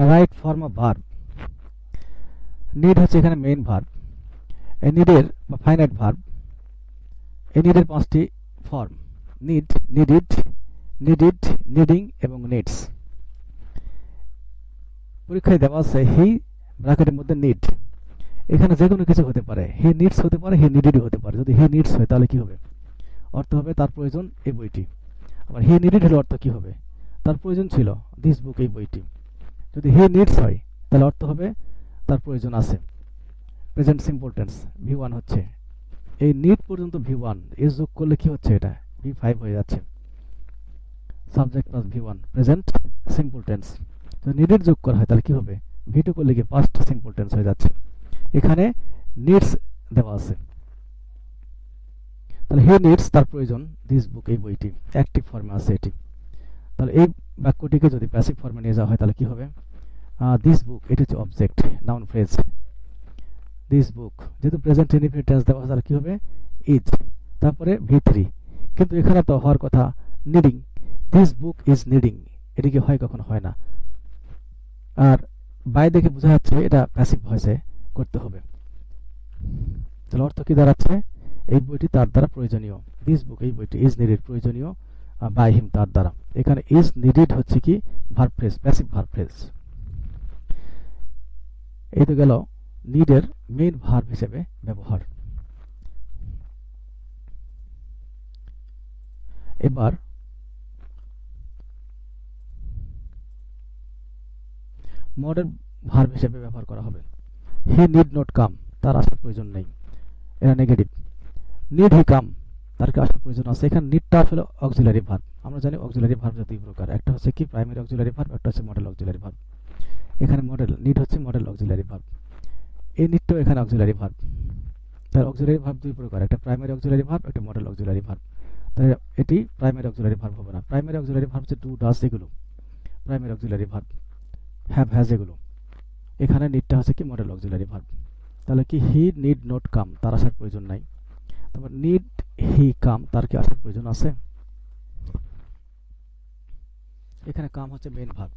Right form of verb. Need হচ্ছে এখানে main verb. এই নিডের বা ফাইনাইট ভার্ব, এই নিডের 5টি ফর্ম: নিড, নিডিড, নিডিড, নিডিং এবং নিডস। পরীক্ষায় দেওয়া আছে হি ব্র্যাকেটের মধ্যে নিড। এখানে যে কোনো কিছু হতে পারে, হি নিডস হতে পারে, হি নিডিড হতে পারে। যদি হি নিডস হয় তাহলে কি হবে? অর্থ হবে তার প্রয়োজন এই বইটি। আবার হি নিডিড হলে অর্থ কি হবে? তার প্রয়োজন ছিল দিস বুক, এই বইটি। যদি হি নিডস হয় তাহলে অর্থ হবে তার প্রয়োজন আছে। প্রেজেন্ট সিম্পল টেন্স V1 হচ্ছে। এই নিড পর্যন্ত V1 এস যোগ করলে কি হচ্ছে? এটা V5 হয়ে যাচ্ছে। Subject plus V1 present simple tense. যদি নিডেড যোগ করা হয় তাহলে কি হবে? V2 করলে কি পাস্ট সিম্পল টেন্স হয়ে যাচ্ছে। এখানে নিডস দেওয়া আছে, তাহলে হি নিডস তার প্রয়োজন দিস বুক, এই বইটি। অ্যাক্টিভ ফর্মে আছে এটি। তাহলে এই বাক্যটিকে যদি প্যাসিভ ফর্মে নিয়ে যাওয়া হয় তাহলে কি হবে? দিস বুক, এটি হচ্ছে object, noun phrase. This book যেহেতু প্রেজেন্ট ইনডিফিনিট টেন্স দেওয়া হয় তাহলে কি হবে? ইজ, তারপরে V3। কিন্তু এখানে তো হওয়ার কথা needing. This book is needing, এটি কি হয়? কখনো হয় না। আর বাই দেখে বোঝা যাচ্ছে এটা প্যাসিভ ভয়েসে করতে হবে। তাহলে অর্থ কি দাঁড়াচ্ছে? এই বইটি তার দ্বারা প্রয়োজনীয়। দিস বুক, এই বইটি ইজ নিডেড, প্রয়োজনীয় বাই হিম, তার দ্বারা। এখানে ইজ নিডেড হচ্ছে কি? Verb phrase, passive verb phrase. এই তো গেল নিডের মেইন ভার্ব হিসেবে ব্যবহার। এবার মডেল ভার্ব হিসেবে ব্যবহার করা হবে। হি নিড নট কাম, তার আসার প্রয়োজন নেই, এটা নেগেটিভ। নিড হি কাম, তার কি আসার প্রয়োজন আছে? এখানে নিডটা আসলে অক্সিলারি ভার্ব। আমরা জানি অক্সিলারি ভার্ব দুই প্রকার, একটা হচ্ছে কি প্রাইমারি অক্সিলারি ভার্ব, একটা হচ্ছে মডেল অক্সিলারি ভার্ব। এখানে মডেল নিড হচ্ছে মডেল অক্সিলারি ভার্ব। এই নিডটাও এখানে অক্সিলারি ভার্ব। তার অক্সিলারি ভার্ব দুই প্রকার, একটা প্রাইমারি অক্সিলারি ভার্ব, একটা মডেল অক্সিলারি ভার্ব। তাই এটি প্রাইমারি অক্সিলারি ভার্ব হবে না। প্রাইমারি অক্সিলারি ভার্ব হচ্ছে ডু, ডাজ, এগুলো primary auxiliary verb. Have, has, এগুলো। এখানে নিডটা হচ্ছে কি মডেল অক্সিলারি ভার্ব। তাহলে কি হি নিড নট কাম, তার আসার প্রয়োজন নাই। তারপর নিড হি কাম, তার কি আসার প্রয়োজন আছে? এখানে কাম হচ্ছে মেইন ভার্ব।